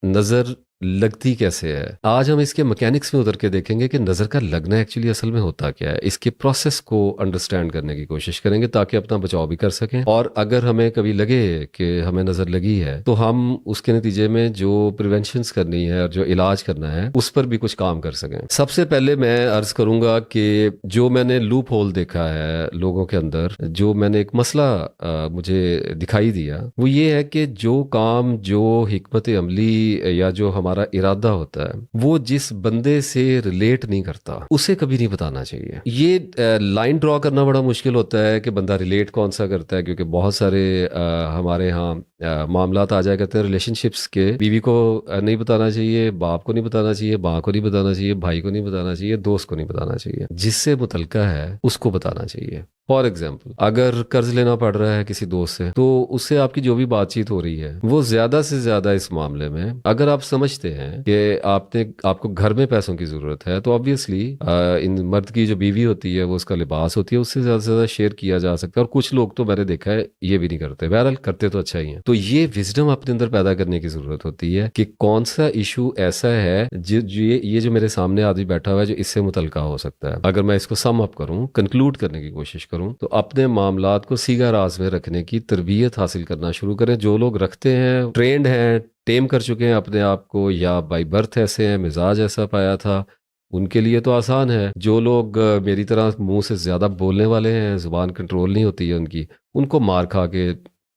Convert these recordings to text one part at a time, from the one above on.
نظر لگتی کیسے ہے. آج ہم اس کے مکینکس میں اتر کے دیکھیں گے کہ نظر کا لگنا ایکچولی اصل میں ہوتا کیا ہے. اس کے پروسیس کو انڈرسٹینڈ کرنے کی کوشش کریں گے تاکہ اپنا بچاؤ بھی کر سکیں. اور اگر ہمیں کبھی لگے کہ ہمیں نظر لگی ہے تو ہم اس کے نتیجے میں جو پریونشنز کرنی ہے اور جو علاج کرنا ہے اس پر بھی کچھ کام کر سکیں. سب سے پہلے میں عرض کروں گا کہ جو میں نے لوپ ہول دیکھا ہے لوگوں کے اندر، جو میں نے ایک مسئلہ مجھے دکھائی دیا، وہ یہ ہے کہ جو کام، جو حکمت عملی یا جو ہمارا ارادہ ہوتا ہے وہ جس بندے سے ریلیٹ نہیں کرتا اسے کبھی نہیں بتانا چاہیے. یہ لائن ڈرا کرنا بڑا مشکل ہوتا ہے کہ بندہ ریلیٹ کون سا کرتا ہے، کیونکہ بہت سارے ہمارے ہاں معاملات آ جایا کرتے ہیں ریلیشن شپس کے. بیوی کو نہیں بتانا چاہیے، باپ کو نہیں بتانا چاہیے، ماں کو نہیں بتانا چاہیے، بھائی کو نہیں بتانا چاہیے، دوست کو نہیں بتانا چاہیے. جس سے متعلقہ ہے اس کو بتانا چاہیے. فار ایگزامپل، اگر قرض لینا پڑ رہا ہے کسی دوست سے تو اس سے آپ کی جو بھی بات چیت ہو رہی ہے وہ زیادہ سے زیادہ اس معاملے میں، اگر آپ سمجھتے ہیں کہ آپ کو گھر میں پیسوں کی ضرورت ہے تو آبویسلی ان مرد کی جو بیوی ہوتی ہے وہ اس کا لباس ہوتی ہے، اس سے زیادہ سے زیادہ شیئر کیا جا سکتا ہے. اور کچھ لوگ تو میں نے دیکھا ہے یہ بھی نہیں کرتے، بہرحال کرتے تو اچھا ہی ہے. تو یہ وزڈم اپنے اندر پیدا کرنے کی ضرورت ہوتی ہے کہ کون سا ایشو ایسا ہے یہ جو میرے سامنے آدمی بیٹھا ہوا ہے جو اس سے متعلقہ ہو سکتا ہے. اگر میں اس کو سم اپ کروں، کنکلوڈ کرنے کی کوشش کروں، تو اپنے معاملات کو سیگا راز میں رکھنے کی تربیت حاصل کرنا شروع کریں. جو لوگ رکھتے ہیں، ٹرینڈ ہیں، ٹیم کر چکے ہیں اپنے آپ کو، یا بائی برتھ ایسے ہیں، مزاج ایسا پایا تھا، ان کے لیے تو آسان ہے. جو لوگ میری طرح منہ سے زیادہ بولنے والے ہیں، زبان کنٹرول نہیں ہوتی ہے ان کی، ان کو مار کھا کے،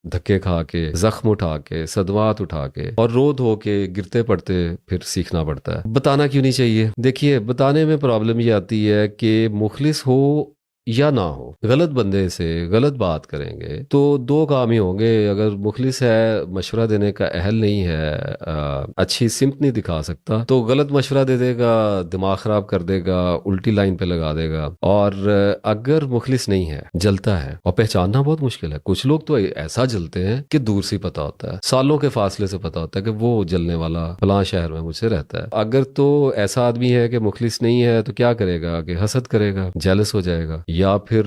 دھکے کھا کے، زخم اٹھا کے، صدمات اٹھا کے اور رو دھو کے، گرتے پڑتے پھر سیکھنا پڑتا ہے. بتانا کیوں نہیں چاہیے؟ دیکھیے، بتانے میں پرابلم یہ آتی ہے کہ مخلص ہو یا نہ ہو، غلط بندے سے غلط بات کریں گے تو دو کام ہی ہوں گے. اگر مخلص ہے، مشورہ دینے کا اہل نہیں ہے، اچھی سمت نہیں دکھا سکتا، تو غلط مشورہ دے دے گا، دماغ خراب کر دے گا، الٹی لائن پہ لگا دے گا. اور اگر مخلص نہیں ہے، جلتا ہے، اور پہچاننا بہت مشکل ہے. کچھ لوگ تو ایسا جلتے ہیں کہ دور سے پتا ہوتا ہے، سالوں کے فاصلے سے پتا ہوتا ہے کہ وہ جلنے والا فلاں شہر میں مجھ سے رہتا ہے. اگر تو ایسا آدمی ہے کہ مخلص نہیں ہے تو کیا کرے گا کہ حسد کرے گا، جیلس ہو جائے گا، یا پھر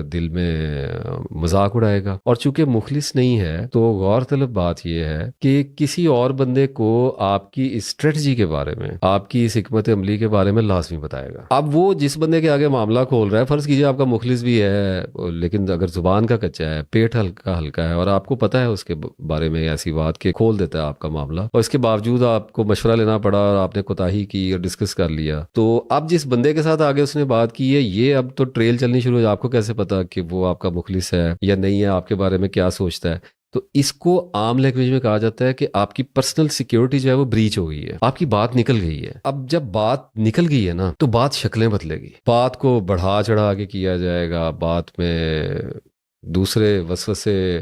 دل میں مذاق اڑائے گا. اور چونکہ مخلص نہیں ہے تو غور طلب بات یہ ہے کہ کسی اور بندے کو آپ کی اسٹریٹجی کے بارے میں، آپ کی اس حکمت عملی کے بارے میں لازمی بتائے گا. اب وہ جس بندے کے آگے معاملہ کھول رہا ہے، فرض کیجئے آپ کا مخلص بھی ہے لیکن اگر زبان کا کچا ہے، پیٹ ہلکا ہلکا ہے، اور آپ کو پتا ہے اس کے بارے میں ایسی بات کہ کھول دیتا ہے آپ کا معاملہ، اور اس کے باوجود آپ کو مشورہ لینا پڑا اور آپ نے کوتاہی کی اور ڈسکس کر لیا، تو اب جس بندے کے ساتھ آگے اس نے بات کی ہے، یہ اب تو ٹریل چلنی شروع ہو. آپ کو کیسے پتا کہ وہ آپ کا مخلص ہے یا نہیں ہے، آپ کے بارے میں کیا سوچتا ہے؟ تو اس کو عام لینگویج میں کہا جاتا ہے کہ آپ کی پرسنل سیکیورٹی جو ہے وہ بریچ ہو گئی ہے، آپ کی بات نکل گئی ہے. اب جب بات نکل گئی ہے نا تو بات شکلیں بدلے گی، بات کو بڑھا چڑھا کے کیا جائے گا، بات میں دوسرے وسوسے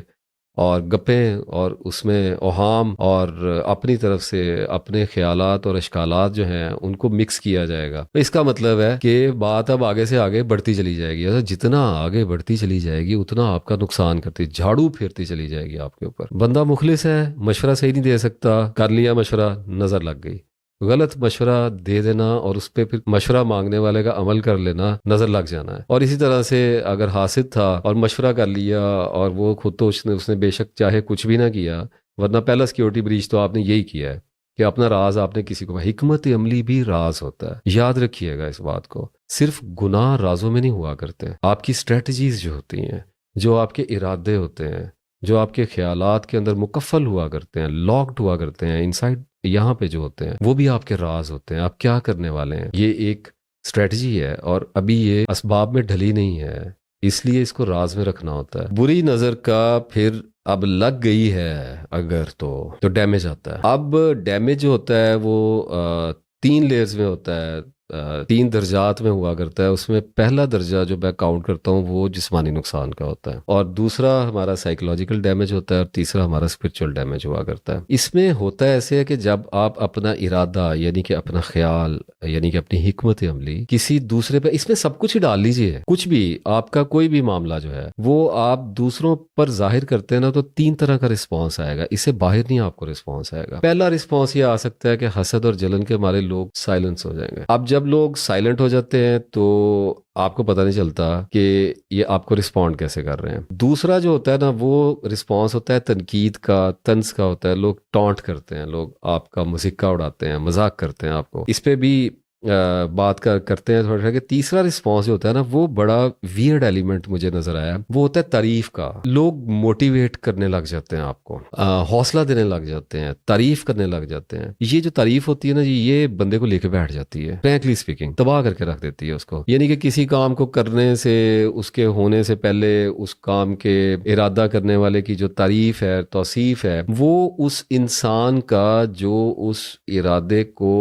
اور گپیں اور اس میں اوہام اور اپنی طرف سے اپنے خیالات اور اشکالات جو ہیں ان کو مکس کیا جائے گا. اس کا مطلب ہے کہ بات اب آگے سے آگے بڑھتی چلی جائے گی. جتنا آگے بڑھتی چلی جائے گی اتنا آپ کا نقصان کرتی، جھاڑو پھیرتی چلی جائے گی آپ کے اوپر. بندہ مخلص ہے، مشورہ صحیح نہیں دے سکتا، کر لیا مشورہ، نظر لگ گئی. غلط مشورہ دے دینا اور اس پہ پھر مشورہ مانگنے والے کا عمل کر لینا، نظر لگ جانا ہے. اور اسی طرح سے اگر حاسد تھا اور مشورہ کر لیا اور وہ خود تو اس نے بے شک چاہے کچھ بھی نہ کیا، ورنہ پہلا سیکیورٹی بریچ تو آپ نے یہی کیا ہے کہ اپنا راز آپ نے کسی کو. حکمت عملی بھی راز ہوتا ہے، یاد رکھیے گا اس بات کو. صرف گناہ رازوں میں نہیں ہوا کرتے، آپ کی اسٹریٹجیز جو ہوتی ہیں، جو آپ کے ارادے ہوتے ہیں، جو آپ کے خیالات کے اندر مکفل ہوا کرتے ہیں، لاکڈ ہوا کرتے ہیں انسائڈ، یہاں پہ جو ہوتے ہیں وہ بھی آپ کے راز ہوتے ہیں. آپ کیا کرنے والے ہیں، یہ ایک اسٹریٹجی ہے اور ابھی یہ اسباب میں ڈھلی نہیں ہے، اس لیے اس کو راز میں رکھنا ہوتا ہے. بری نظر کا پھر اب لگ گئی ہے اگر تو ڈیمیج آتا ہے. اب ڈیمیج جو ہوتا ہے وہ 3 لیئرز میں ہوتا ہے، 3 درجات میں ہوا کرتا ہے. اس میں پہلا درجہ جو میں کاؤنٹ کرتا ہوں وہ جسمانی نقصان کا ہوتا ہے، اور دوسرا ہمارا سائیکولوجیکل ڈیمیج ہوتا ہے، اور تیسرا ہمارا اسپرچول ڈیمیج ہوا کرتا ہے. اس میں ہوتا ایسے ہے کہ جب آپ اپنا ارادہ یعنی کہ اپنا خیال یعنی کہ اپنی حکمت عملی کسی دوسرے پہ، اس میں سب کچھ ہی ڈال لیجئے، کچھ بھی آپ کا کوئی بھی معاملہ جو ہے وہ آپ دوسروں پر ظاہر کرتے ہیں نا، تو 3 طرح کا رسپانس آئے گا. اس سے باہر نہیں آپ کو رسپانس آئے گا. پہلا رسپانس یہ آ سکتا ہے کہ حسد اور جلن کے مارے لوگ سائلنس ہو جائیں گے. اب جب لوگ سائلنٹ ہو جاتے ہیں تو آپ کو پتہ نہیں چلتا کہ یہ آپ کو رسپونڈ کیسے کر رہے ہیں. دوسرا جو ہوتا ہے نا وہ رسپانس ہوتا ہے تنقید کا، طنز کا ہوتا ہے. لوگ ٹانٹ کرتے ہیں، لوگ آپ کا مذاق اڑاتے ہیں، مذاق کرتے ہیں آپ کو. اس پہ بھی بات کرتے ہیں تھوڑا سا کہ تیسرا رسپانس جو ہوتا ہے نا وہ بڑا ویئرڈ ایلیمنٹ مجھے نظر آیا. وہ ہوتا ہے تعریف کا. لوگ موٹیویٹ کرنے لگ جاتے ہیں آپ کو، حوصلہ دینے لگ جاتے ہیں، تعریف کرنے لگ جاتے ہیں. یہ جو تعریف ہوتی ہے نا یہ بندے کو لے کے بیٹھ جاتی ہے، فرینکلی اسپیکنگ تباہ کر کے رکھ دیتی ہے اس کو. یعنی کہ کسی کام کو کرنے سے، اس کے ہونے سے پہلے اس کام کے ارادہ کرنے والے کی جو تعریف ہے، توصیف ہے، وہ اس انسان کا جو اس ارادے کو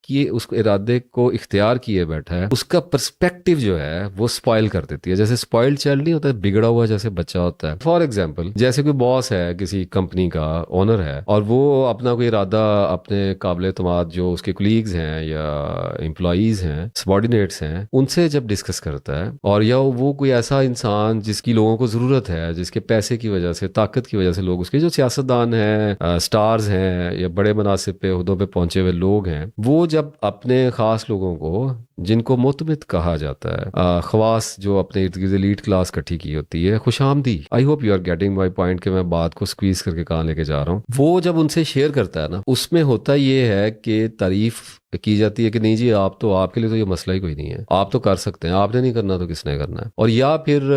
اس ارادے کو اختیار کیے بیٹھا ہے، اس کا پرسپیکٹیو جو ہے وہ سپوائل کر دیتی ہے. جیسے سپوائلڈ چائلڈ نہیں ہوتا، بگڑا ہوا جیسے بچہ ہوتا ہے. فار ایگزامپل جیسے کوئی باس ہے، کسی کمپنی کا اونر ہے، اور وہ اپنا کوئی ارادہ اپنے قابل اعتماد جو اس کے کولیگز ہیں یا امپلائیز ہیں، سبارڈینیٹس ہیں، ان سے جب ڈسکس کرتا ہے، اور یا وہ کوئی ایسا انسان جس کی لوگوں کو ضرورت ہے، جس کے پیسے کی وجہ سے، طاقت کی وجہ سے لوگ اس کے جو سیاستدان ہیں، سٹارز ہیں یا بڑے مناصب پہ عہدوں پہ پہنچے ہوئے لوگ ہیں، وہ جب اپنے خاص لوگوں کو جن کو متمت کہا جاتا ہے، خواص جو اپنے ارد گرد ایلیٹ کلاس کٹھی کی ہوتی ہے، خوش آمدی. I hope you are getting my point کہ میں بات کو سکویز کر کے کہاں لے کے جا رہا ہوں. وہ جب ان سے شیئر کرتا ہے نا، اس میں ہوتا یہ ہے کہ تعریف کی جاتی ہے کہ نہیں جی آپ کے لیے تو یہ مسئلہ ہی کوئی نہیں ہے، آپ تو کر سکتے ہیں، آپ نے نہیں کرنا تو کس نے کرنا ہے. اور یا پھر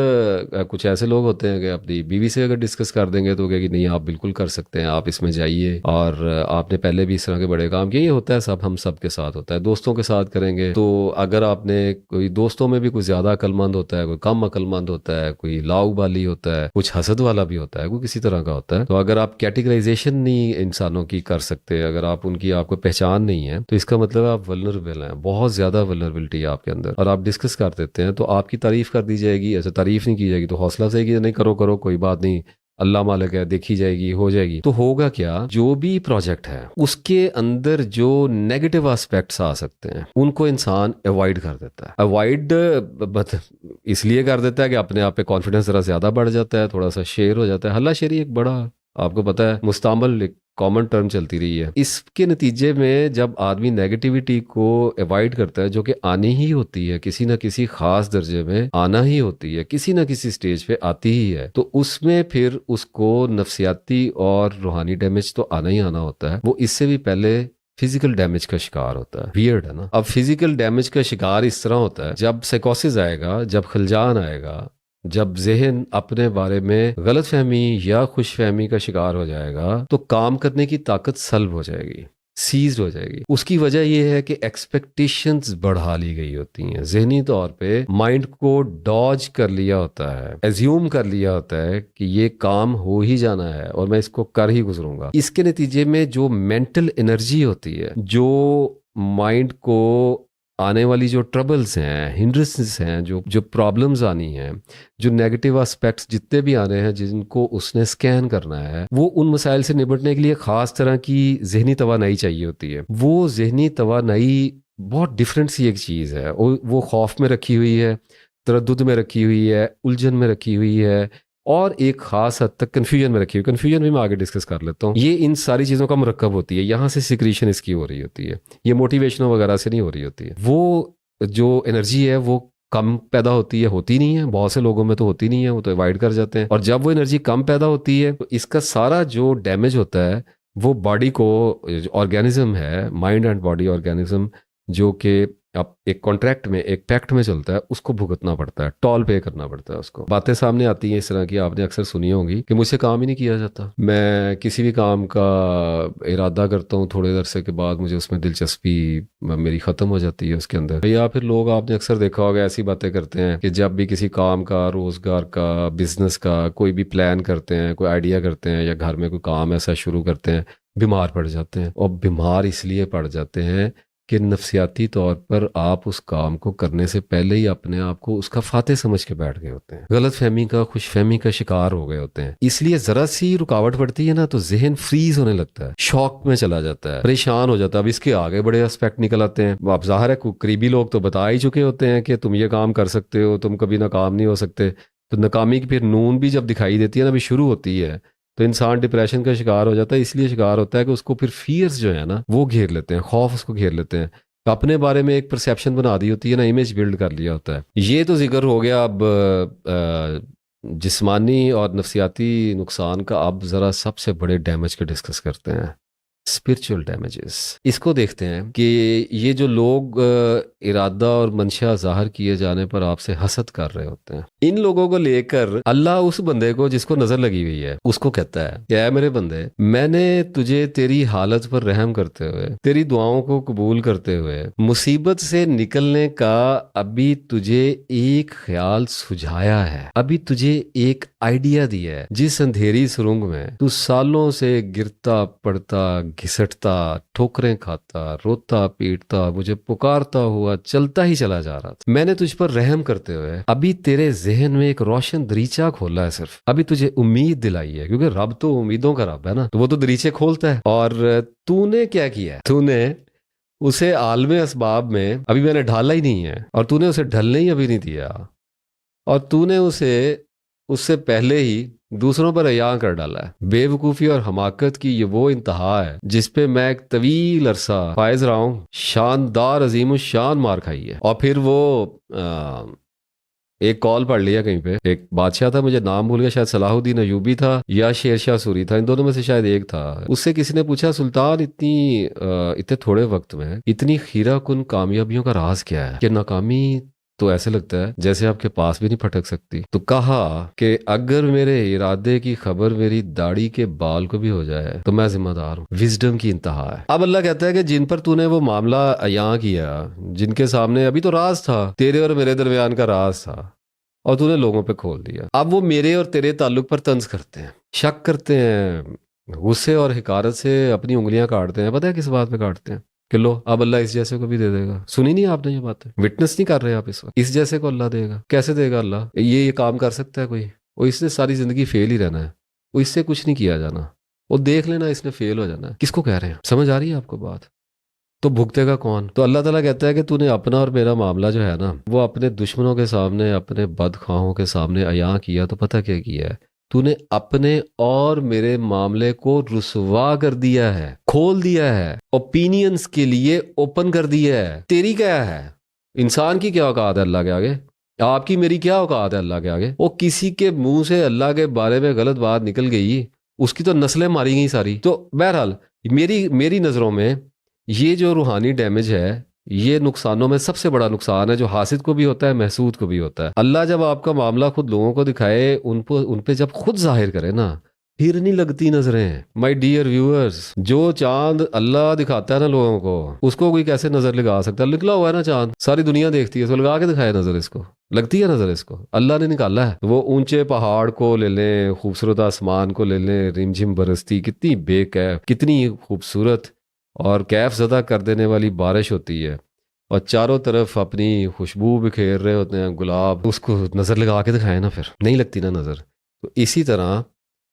کچھ ایسے لوگ ہوتے ہیں کہ اپنی بیوی سے اگر ڈسکس کر دیں گے تو کہ نہیں آپ بالکل کر سکتے ہیں، آپ اس میں جائیے، اور آپ نے پہلے بھی اس طرح کے بڑے کام کیے. یہ ہوتا ہے سب، ہم سب کے ساتھ ہوتا ہے. دوستوں کے ساتھ کریں گے تو اگر آپ نے کوئی دوستوں میں بھی کوئی زیادہ عقل مند ہوتا ہے، کوئی کم عقل مند ہوتا ہے، کوئی لاؤ بالی ہوتا ہے، کچھ حسد والا بھی ہوتا ہے، کوئی کسی طرح کا ہوتا ہے. تو اگر آپ کیٹیگرائزیشن نہیں انسانوں کی کر سکتے، اگر آپ کو پہچان نہیں ہے، تو اس کا مطلب آپ ولنریبل ہیں، بہت زیادہ ولنریبلٹی ہے آپ کے اندر، اور آپ ڈسکس کر دیتے ہیں تو آپ کی تعریف کر دی جائے گی. ایسے تعریف نہیں کی جائے گی تو حوصلہ سے کہ نہیں کرو کوئی بات نہیں، اللہ مالک ہے، دیکھی جائے گی، ہو جائے گی. تو ہوگا کیا، جو بھی پروجیکٹ ہے اس کے اندر جو نیگیٹو آسپیکٹس آ سکتے ہیں ان کو انسان اوائڈ کر دیتا ہے. اوائڈ اس لیے کر دیتا ہے کہ اپنے آپ پہ کانفیڈنس ذرا زیادہ بڑھ جاتا ہے، تھوڑا سا شیئر ہو جاتا ہے. ہلا شیری ایک بڑا، آپ کو پتا ہے، مستعمل ایک کامن ٹرم چلتی رہی ہے. اس کے نتیجے میں جب آدمی نیگیٹیوٹی کو اوائڈ کرتا ہے، جو کہ آنی ہی ہوتی ہے، کسی نہ کسی خاص درجے میں آنا ہی ہوتی ہے، کسی نہ کسی سٹیج پہ آتی ہی ہے، تو اس میں پھر اس کو نفسیاتی اور روحانی ڈیمیج تو آنا ہی آنا ہوتا ہے. وہ اس سے بھی پہلے فزیکل ڈیمیج کا شکار ہوتا ہے. ویئرڈ ہے نا. اب فزیکل ڈیمیج کا شکار اس طرح ہوتا ہے جب سائیکوسس آئے گا، جب خلجان آئے گا، جب ذہن اپنے بارے میں غلط فہمی یا خوش فہمی کا شکار ہو جائے گا، تو کام کرنے کی طاقت سلب ہو جائے گی، سیزڈ ہو جائے گی. اس کی وجہ یہ ہے کہ ایکسپیکٹیشنز بڑھا لی گئی ہوتی ہیں. ذہنی طور پہ مائنڈ کو ڈاج کر لیا ہوتا ہے، ایزیوم کر لیا ہوتا ہے کہ یہ کام ہو ہی جانا ہے اور میں اس کو کر ہی گزروں گا. اس کے نتیجے میں جو مینٹل انرجی ہوتی ہے، جو مائنڈ کو آنے والی جو ٹربلز ہیں، ہنڈرنسز ہیں، جو پرابلمز آنی ہیں، جو نیگیٹو اسپیکٹس جتنے بھی آنے ہیں جن کو اس نے سکین کرنا ہے، وہ ان مسائل سے نپٹنے کے لیے خاص طرح کی ذہنی توانائی چاہیے ہوتی ہے. وہ ذہنی توانائی بہت ڈفرینٹ سی ایک چیز ہے. وہ خوف میں رکھی ہوئی ہے، تردد میں رکھی ہوئی ہے، الجھن میں رکھی ہوئی ہے، اور ایک خاص حد تک کنفیوژن میں رکھی ہوئی. کنفیوژن بھی میں آگے ڈسکس کر لیتا ہوں. یہ ان ساری چیزوں کا مرکب ہوتی ہے. یہاں سے سیکریشن اس کی ہو رہی ہوتی ہے، یہ موٹیویشن وغیرہ سے نہیں ہو رہی ہوتی ہے. وہ جو انرجی ہے وہ کم پیدا ہوتی نہیں ہے. بہت سے لوگوں میں تو ہوتی نہیں ہے، وہ تو اوائڈ کر جاتے ہیں. اور جب وہ انرجی کم پیدا ہوتی ہے تو اس کا سارا جو ڈیمیج ہوتا ہے وہ باڈی کو، آرگینزم ہے، مائنڈ اینڈ باڈی آرگینزم، جو کہ اب ایک کانٹریکٹ میں، ایک پیکٹ میں چلتا ہے، اس کو بھگتنا پڑتا ہے، ٹول پے کرنا پڑتا ہے. اس کو باتیں سامنے آتی ہیں اس طرح کی، آپ نے اکثر سنی ہوں گی کہ مجھ سے کام ہی نہیں کیا جاتا. میں کسی بھی کام کا ارادہ کرتا ہوں، تھوڑے عرصے کے بعد مجھے اس میں دلچسپی میری ختم ہو جاتی ہے اس کے اندر. یا پھر لوگ، آپ نے اکثر دیکھا ہوگا، ایسی باتیں کرتے ہیں کہ جب بھی کسی کام کا، روزگار کا، بزنس کا کوئی بھی پلان کرتے ہیں، کوئی آئیڈیا کرتے ہیں، یا گھر میں کوئی کام ایسا شروع کرتے ہیں، بیمار پڑ جاتے ہیں. اور بیمار اس لیے پڑ جاتے ہیں کہ نفسیاتی طور پر آپ اس کام کو کرنے سے پہلے ہی اپنے آپ کو اس کا فاتح سمجھ کے بیٹھ گئے ہوتے ہیں، غلط فہمی کا، خوش فہمی کا شکار ہو گئے ہوتے ہیں. اس لیے ذرا سی رکاوٹ پڑتی ہے نا تو ذہن فریز ہونے لگتا ہے، شوق میں چلا جاتا ہے، پریشان ہو جاتا ہے. اب اس کے آگے بڑے اسپیکٹ نکل آتے ہیں. اب ظاہر ہے قریبی لوگ تو بتا ہی چکے ہوتے ہیں کہ تم یہ کام کر سکتے ہو، تم کبھی ناکام نہیں ہو سکتے. تو ناکامی کی پھر نون بھی جب دکھائی دیتی ہے نا، بھی شروع ہوتی ہے، تو انسان ڈپریشن کا شکار ہو جاتا ہے. اس لیے شکار ہوتا ہے کہ اس کو پھر فیئرز جو ہے نا وہ گھیر لیتے ہیں، خوف اس کو گھیر لیتے ہیں. اپنے بارے میں ایک پرسیپشن بنا دی ہوتی ہے نا، امیج بلڈ کر لیا ہوتا ہے. یہ تو ذکر ہو گیا. اب جسمانی اور نفسیاتی نقصان کا اب ذرا سب سے بڑے ڈیمیج کا ڈسکس کرتے ہیں، اسپرچل ڈیمیجز. اس کو دیکھتے ہیں کہ یہ جو لوگ ارادہ اور منشا ظاہر کیے جانے پر آپ سے حسد کر رہے ہوتے ہیں، ان لوگوں کو لے کر اللہ اس بندے کو جس کو نظر لگی ہوئی ہے اس کو کہتا ہے کہ اے میرے بندے، میں نے تجھے تیری حالت پر رحم کرتے ہوئے، تیری دعاؤں کو قبول کرتے ہوئے، مصیبت سے نکلنے کا ابھی تجھے ایک خیال سجھایا ہے، ابھی تجھے ایک آئیڈیا دیا ہے. جس اندھیری سرنگ میں تو سالوں سے گرتا پڑتا، گھسٹتا، ٹھوکریں کھاتا، روتا پیٹتا، مجھے پکارتا ہوا چلتا ہی چلا جا رہا تھا، میں نے تجھ پر رحم کرتے ہوئے ابھی تیرے ذہن میں ایک روشن دریچہ کھولا ہے، صرف ابھی تجھے امید دلائی ہے، کیونکہ رب تو امیدوں کا رب ہے نا، تو وہ تو دریچے کھولتا ہے. اور تو نے کیا کیا ہے؟ تو نے اسے عالم اسباب میں ابھی میں نے ڈھالا ہی نہیں ہے، اور تو نے اسے ڈھلنے ہی ابھی نہیں دیا، اور تو نے اسے اس سے پہلے ہی دوسروں پر عیاں کر ڈالا ہے. بے وقوفی اور حماقت کی یہ وہ انتہا ہے جس پہ میں ایک طویل عرصہ فائز رہا ہوں. شاندار عظیم الشان مار کھائی ہے. اور پھر وہ ایک کال پڑھ لیا کہیں پہ، ایک بادشاہ تھا، مجھے نام بھول گیا، شاید صلاح الدین ایوبی تھا یا شیر شاہ سوری تھا، ان دونوں میں سے شاید ایک تھا. اس سے کسی نے پوچھا سلطان اتنے تھوڑے وقت میں اتنی خیرہ کن کامیابیوں کا راز کیا ہے کہ ناکامی تو ایسے لگتا ہے جیسے آپ کے پاس بھی نہیں پھٹک سکتی. تو کہا کہ اگر میرے ارادے کی خبر میری داڑھی کے بال کو بھی ہو جائے تو میں ذمہ دار ہوں. وزڈم کی انتہا ہے. اب اللہ کہتا ہے کہ جن پر تو نے وہ معاملہ عیاں کیا، جن کے سامنے ابھی تو راز تھا، تیرے اور میرے درمیان کا راز تھا، اور تو نے لوگوں پہ کھول دیا، اب وہ میرے اور تیرے تعلق پر طنز کرتے ہیں، شک کرتے ہیں، غصے اور حقارت سے اپنی انگلیاں کاٹتے ہیں. پتہ ہے کس بات پہ کاٹتے ہیں؟ کہ لو اب اللہ اس جیسے کو بھی دے دے گا. سنی نہیں آپ نے یہ باتیں؟ وٹنس نہیں کر رہے آپ اس وقت؟ اس جیسے کو اللہ دے گا. کیسے دے گا اللہ؟ یہ کام کر سکتا ہے کوئی؟ وہ اس نے ساری زندگی فیل ہی رہنا ہے، وہ اس سے کچھ نہیں کیا جانا، وہ دیکھ لینا اس نے فیل ہو جانا ہے. کس کو کہہ رہے ہیں؟ سمجھ آ رہی ہے آپ کو بات؟ تو بھگتے گا کون؟ تو اللہ تعالیٰ کہتا ہے کہ تو نے اپنا اور میرا معاملہ جو ہے نا، وہ اپنے دشمنوں کے سامنے، اپنے بدخواہوں کے سامنے عیاں کیا. تو پتہ کیا کیا ہے؟ تو نے اپنے اور میرے معاملے کو رسوا کر دیا ہے، کھول دیا ہے، اوپینینز کے لیے اوپن کر دیا ہے. تیری کیا ہے؟ انسان کی کیا اوقات ہے اللہ کے آگے؟ آپ کی میری کیا اوقات ہے اللہ کے آگے؟ وہ کسی کے منہ سے اللہ کے بارے میں غلط بات نکل گئی، اس کی تو نسلیں ماری گئی ساری. تو بہرحال میری نظروں میں یہ جو روحانی ڈیمیج ہے، یہ نقصانوں میں سب سے بڑا نقصان ہے، جو حاسد کو بھی ہوتا ہے، محسود کو بھی ہوتا ہے. اللہ جب آپ کا معاملہ خود لوگوں کو دکھائے، ان پہ جب خود ظاہر کرے نا، پھر نہیں لگتی نظریں. مائی ڈیئر ویورز، جو چاند اللہ دکھاتا ہے نا لوگوں کو، اس کو کوئی کیسے نظر لگا سکتا ہے؟ نکلا ہوا ہے نا چاند، ساری دنیا دیکھتی ہے، اس کو لگا کے دکھائے نظر، اس کو لگتی ہے نظر، اس کو اللہ نے نکالا ہے. وہ اونچے پہاڑ کو لے لیں، خوبصورت آسمان کو لے لیں، رم جھم برستی کتنی بے کیف، کتنی خوبصورت اور کیف زدہ کر دینے والی بارش ہوتی ہے، اور چاروں طرف اپنی خوشبو بکھیر رہے ہوتے ہیں گلاب، اس کو نظر لگا کے دکھائے نا، پھر نہیں لگتی نا نظر. تو اسی طرح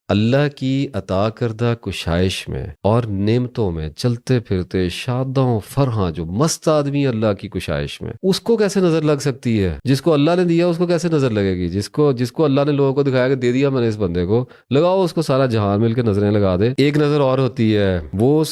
اللہ کی عطا کردہ کشائش میں اور نعمتوں میں چلتے پھرتے شاداں فرحاں جو مست آدمی اللہ کی کشائش میں، اس کو کیسے نظر لگ سکتی ہے؟ جس کو اللہ نے دیا اس کو کیسے نظر لگے گی؟ جس کو اللہ نے لوگوں کو دکھایا کہ دے دیا میں نے اس بندے کو، لگاؤ اس کو سارا جہان مل کے نظریں لگا دے. ایک نظر اور ہوتی ہے، وہ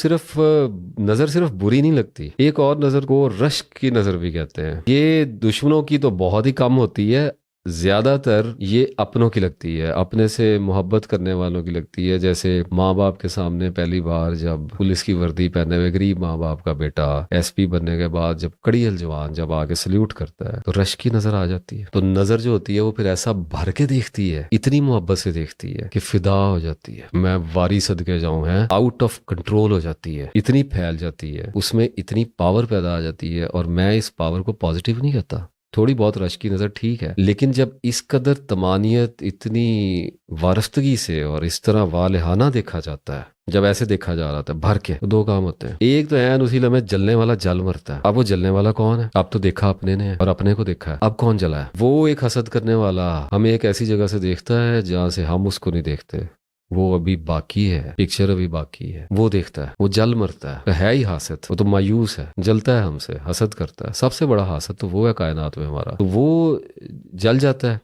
نظر صرف بری نہیں لگتی، ایک اور نظر کو رشک کی نظر بھی کہتے ہیں. یہ دشمنوں کی تو بہت ہی کم ہوتی ہے، زیادہ تر یہ اپنوں کی لگتی ہے، اپنے سے محبت کرنے والوں کی لگتی ہے. جیسے ماں باپ کے سامنے پہلی بار جب پولیس کی وردی پہنے ہوئے غریب ماں باپ کا بیٹا ایس پی بننے کے بعد جب کڑیل جوان جب آگے سلیوٹ کرتا ہے تو رش کی نظر آ جاتی ہے. تو نظر جو ہوتی ہے وہ پھر ایسا بھر کے دیکھتی ہے، اتنی محبت سے دیکھتی ہے کہ فدا ہو جاتی ہے. میں واری صدقے جاؤں ہے، آؤٹ آف کنٹرول ہو جاتی ہے، اتنی پھیل جاتی ہے، اس میں اتنی پاور پیدا آ جاتی ہے. اور میں اس پاور کو پازیٹیو نہیں کہتا، تھوڑی بہت رش کی نظر ٹھیک ہے، لیکن جب اس قدر تمانیت اتنی وارفتگی سے اور اس طرح والہانہ دیکھا جاتا ہے، جب ایسے دیکھا جا رہا تھا بھر کے، تو دو کام ہوتے ہیں. ایک تو عین اسی لمحے جلنے والا جل مرتا ہے. اب وہ جلنے والا کون ہے؟ اب تو دیکھا اپنے نے اور اپنے کو دیکھا ہے. اب کون جلا ہے؟ وہ ایک حسد کرنے والا ہمیں ایک ایسی جگہ سے دیکھتا ہے جہاں سے ہم اس کو نہیں دیکھتے، وہ ابھی باقی ہے، پکچر ابھی باقی ہے، وہ دیکھتا ہے، وہ جل مرتا ہے ہی حاسد. وہ تو مایوس ہے، جلتا ہے ہم سے، حسد کرتا ہے. سب سے بڑا حاسد تو وہ ہے کائنات میں ہمارا، تو وہ جل جاتا ہے.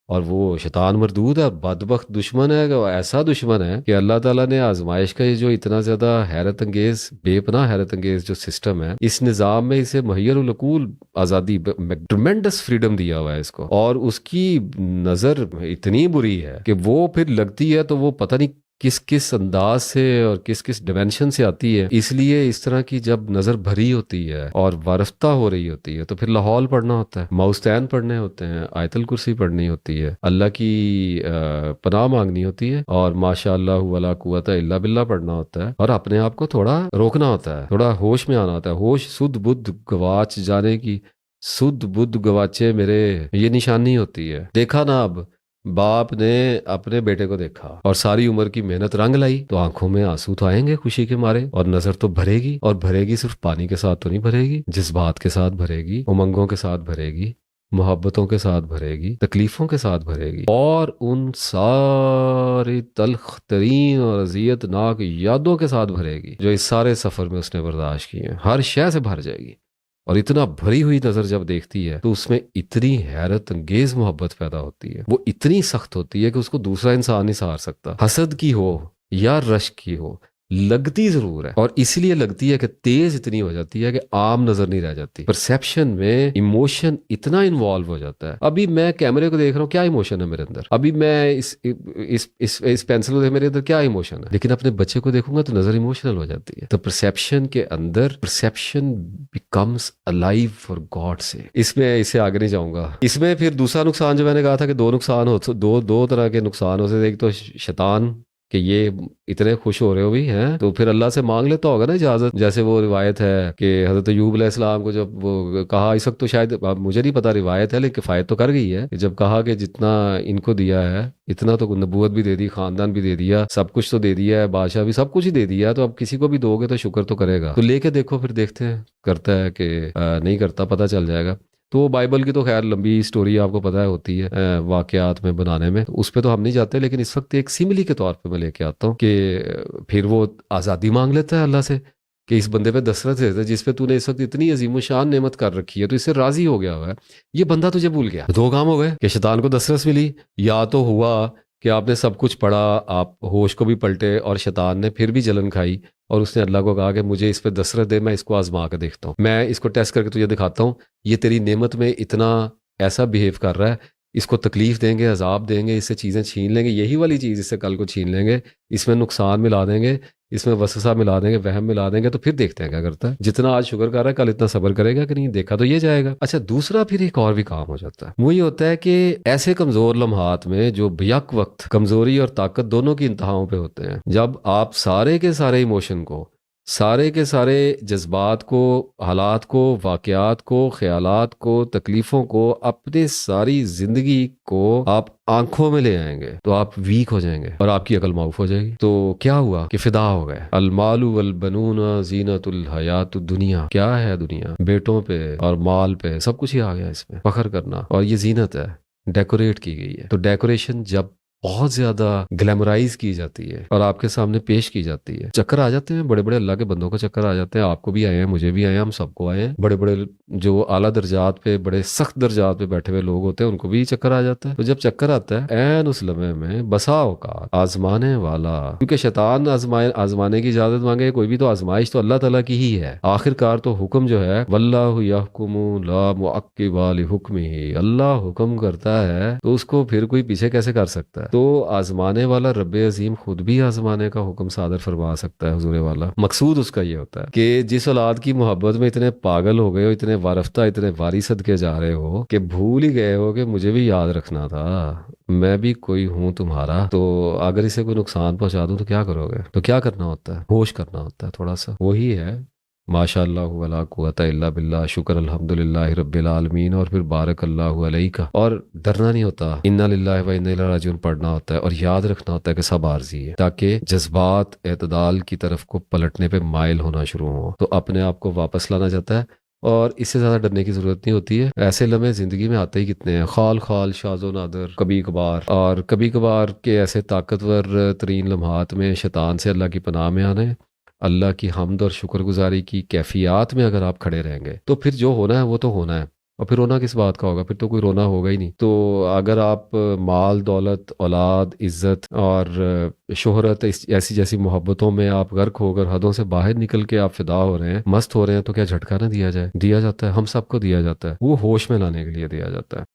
اور وہ شیطان مردود ہے اور بدبخت دشمن ہے، کہ وہ ایسا دشمن ہے کہ اللہ تعالیٰ نے آزمائش کا یہ جو اتنا زیادہ حیرت انگیز، بے پناہ حیرت انگیز جو سسٹم ہے، اس نظام میں اسے مہیر العقول آزادی، ٹرمینڈس فریڈم دیا ہوا ہے اس کو، اور اس کی نظر اتنی بری ہے کہ وہ پھر لگتی ہے تو وہ پتہ نہیں کس کس انداز سے اور کس کس ڈائمینشن سے آتی ہے۔ اس لیے اس طرح کی جب نظر بھری ہوتی ہے اور وارفتہ ہو رہی ہوتی ہے تو پھر لاہور پڑھنا ہوتا ہے، موستین پڑھنے ہوتے ہیں، آیت الکرسی پڑھنی ہوتی ہے، اللہ کی پناہ مانگنی ہوتی ہے، اور ماشاء اللہ ولا قوت الا باللہ پڑھنا ہوتا ہے، اور اپنے آپ کو تھوڑا روکنا ہوتا ہے، تھوڑا ہوش میں آنا ہوتا ہے۔ ہوش سدھ بدھ گواچ جانے کی، سدھ بدھ گواچے میرے، یہ نشانی ہوتی ہے۔ دیکھا نا، اب باپ نے اپنے بیٹے کو دیکھا اور ساری عمر کی محنت رنگ لائی تو آنکھوں میں آنسو تو آئیں گے خوشی کے مارے، اور نظر تو بھرے گی، اور بھرے گی صرف پانی کے ساتھ تو نہیں بھرے گی، جذبات کے ساتھ بھرے گی، امنگوں کے ساتھ بھرے گی، محبتوں کے ساتھ بھرے گی، تکلیفوں کے ساتھ بھرے گی، اور ان ساری تلخ ترین اور اذیت ناک یادوں کے ساتھ بھرے گی جو اس سارے سفر میں اس نے برداشت کی ہیں، ہر شے سے بھر جائے گی۔ اور اتنا بھری ہوئی نظر جب دیکھتی ہے تو اس میں اتنی حیرت انگیز محبت پیدا ہوتی ہے، وہ اتنی سخت ہوتی ہے کہ اس کو دوسرا انسان نہیں سہار سکتا، حسد کی ہو یا رشک کی ہو، لگتی ضرور ہے، اور اس لیے لگتی ہے کہ تیز اتنی ہو جاتی ہے کہ عام نظر نہیں رہ جاتی، پرسیپشن میں ایموشن اتنا انوالو ہو جاتا ہے۔ ابھی میں کیمرے کو دیکھ رہا ہوں، کیا ایموشن ہے میرے اندر؟ ابھی میں اس پینسل کو دیکھ، میرے اندر کیا ایموشن ہے؟ لیکن اپنے بچے کو دیکھوں گا تو نظر ایموشنل ہو جاتی ہے۔ تو پرسیپشن کے اندر perception becomes alive for God سے، اس میں اسے آگے نہیں جاؤں گا۔ اس میں پھر دوسرا نقصان جو میں نے کہا تھا کہ دو نقصان ہو، دو طرح کے نقصان ہو سکتے، ایک تو شیطان کہ یہ اتنے خوش ہو رہے ہو بھی ہیں تو پھر اللہ سے مانگ لیتا ہوگا نا اجازت، جیسے وہ روایت ہے کہ حضرت ایوب علیہ السلام کو جب وہ کہا، اس وقت تو شاید مجھے نہیں پتا روایت ہے لیکن کفایت تو کر گئی ہے، کہ جب کہا کہ جتنا ان کو دیا ہے اتنا تو نبوت بھی دے دی، خاندان بھی دے دیا، سب کچھ تو دے دیا ہے، بادشاہ بھی سب کچھ ہی دے دیا، تو اب کسی کو بھی دو گے تو شکر تو کرے گا، تو لے کے دیکھو پھر دیکھتے ہیں کرتا ہے کہ نہیں کرتا، پتہ چل جائے گا۔ تو بائبل کی تو خیر لمبی سٹوری آپ کو پتہ ہے ہوتی ہے واقعات میں بنانے میں، اس پہ تو ہم نہیں جاتے، لیکن اس وقت ایک سملی کے طور پہ میں لے کے آتا ہوں کہ پھر وہ آزادی مانگ لیتا ہے اللہ سے کہ اس بندے پہ دسترس ہے جس پہ تو نے اس وقت اتنی عظیم الشان نعمت کر رکھی ہے، تو اس سے راضی ہو گیا ہوا ہے، یہ بندہ تجھے بھول گیا۔ دو کام ہو گئے کہ شیطان کو دسترس ملی، یا تو ہوا کہ آپ نے سب کچھ پڑھا، آپ ہوش کو بھی پلٹے، اور شیطان نے پھر بھی جلن کھائی اور اس نے اللہ کو کہا کہ مجھے اس پہ دسترس دے، میں اس کو آزما کے دیکھتا ہوں، میں اس کو ٹیسٹ کر کے تجھے دکھاتا ہوں، یہ تیری نعمت میں اتنا ایسا بیہیو کر رہا ہے، اس کو تکلیف دیں گے، عذاب دیں گے، اس سے چیزیں چھین لیں گے، یہی والی چیز اس سے کل کو چھین لیں گے، اس میں نقصان ملا دیں گے، اس میں وسوسہ ملا دیں گے، وہم ملا دیں گے، تو پھر دیکھتے ہیں کیا کرتا ہے، جتنا آج شکر کر رہا ہے کل اتنا صبر کرے گا کہ نہیں، دیکھا تو یہ جائے گا۔ اچھا، دوسرا پھر ایک اور بھی کام ہو جاتا ہے، وہ یہ ہوتا ہے کہ ایسے کمزور لمحات میں جو بیک وقت کمزوری اور طاقت دونوں کی انتہاؤں پہ ہوتے ہیں، جب آپ سارے کے سارے ایموشن کو، سارے کے سارے جذبات کو، حالات کو، واقعات کو، خیالات کو، تکلیفوں کو، اپنے ساری زندگی کو آپ آنکھوں میں لے آئیں گے تو آپ ویک ہو جائیں گے اور آپ کی عقل معاف ہو جائے گی۔ تو کیا ہوا کہ فدا ہو گئے۔ المال والبنون زینت الحیات الدنیا، کیا ہے دنیا؟ بیٹوں پہ اور مال پہ سب کچھ ہی آ گیا اس میں، فخر کرنا، اور یہ زینت ہے، ڈیکوریٹ کی گئی ہے۔ تو ڈیکوریشن جب بہت زیادہ گلیمرائز کی جاتی ہے اور آپ کے سامنے پیش کی جاتی ہے، چکر آ جاتے ہیں، بڑے بڑے اللہ کے بندوں کو چکر آ جاتے ہیں، آپ کو بھی آئے ہیں، مجھے بھی آئے ہیں، ہم سب کو آئے ہیں، بڑے بڑے جو اعلیٰ درجات پہ، بڑے سخت درجات پہ بیٹھے ہوئے لوگ ہوتے ہیں ان کو بھی چکر آ جاتا ہے۔ تو جب چکر آتا ہے عین اس لمحے میں بسا اوقات آزمانے والا، کیونکہ شیطان آزمانے کی اجازت مانگے، کوئی بھی تو آزمائش تو اللہ تعالیٰ کی ہی ہے، آخر کار تو حکم جو ہے واللہ یحکم لا معقب لحکمہ، اللہ حکم کرتا ہے تو اس کو پھر کوئی پیچھے کیسے کر سکتا ہے۔ تو آزمانے والا رب عظیم خود بھی آزمانے کا حکم صادر فرما سکتا ہے، حضور والا۔ مقصود اس کا یہ ہوتا ہے کہ جس اولاد کی محبت میں اتنے پاگل ہو گئے ہو، اتنے وارفتہ، اتنے واری صدقے جا رہے ہو کہ بھول ہی گئے ہو کہ مجھے بھی یاد رکھنا تھا، میں بھی کوئی ہوں تمہارا، تو اگر اسے کوئی نقصان پہنچا دوں تو کیا کرو گے؟ تو کیا کرنا ہوتا ہے؟ ہوش کرنا ہوتا ہے تھوڑا سا، وہی ہے ماشاء اللہ ولا قوت الا باللہ، شکر الحمدللہ رب العالمین، اور پھر بارک اللہ علیک، اور ڈرنا نہیں ہوتا، انا للہ و انا الیہ راجعون پڑھنا ہوتا ہے، اور یاد رکھنا ہوتا ہے کہ سب عارضی ہے، تاکہ جذبات اعتدال کی طرف کو پلٹنے پہ مائل ہونا شروع ہو تو اپنے آپ کو واپس لانا جاتا ہے، اور اس سے زیادہ ڈرنے کی ضرورت نہیں ہوتی ہے۔ ایسے لمحے زندگی میں آتے ہی کتنے ہیں، خال خال شاذ و نادر، کبھی کبھار، اور کبھی کبھار کے ایسے طاقتور ترین لمحات میں شیطان سے اللہ کی پناہ میں آنے، اللہ کی حمد اور شکر گزاری کی کیفیات میں اگر آپ کھڑے رہیں گے تو پھر جو ہونا ہے وہ تو ہونا ہے۔ اور پھر رونا کس بات کا ہوگا؟ پھر تو کوئی رونا ہوگا ہی نہیں. تو اگر آپ مال دولت اولاد عزت اور شہرت ایسی جیسی محبتوں میں آپ غرق ہو کر حدوں سے باہر نکل کے آپ فدا ہو رہے ہیں، مست ہو رہے ہیں، تو کیا جھٹکا نہ دیا جائے؟ دیا جاتا ہے، ہم سب کو دیا جاتا ہے. وہ ہوش میں لانے کے لیے دیا جاتا ہے.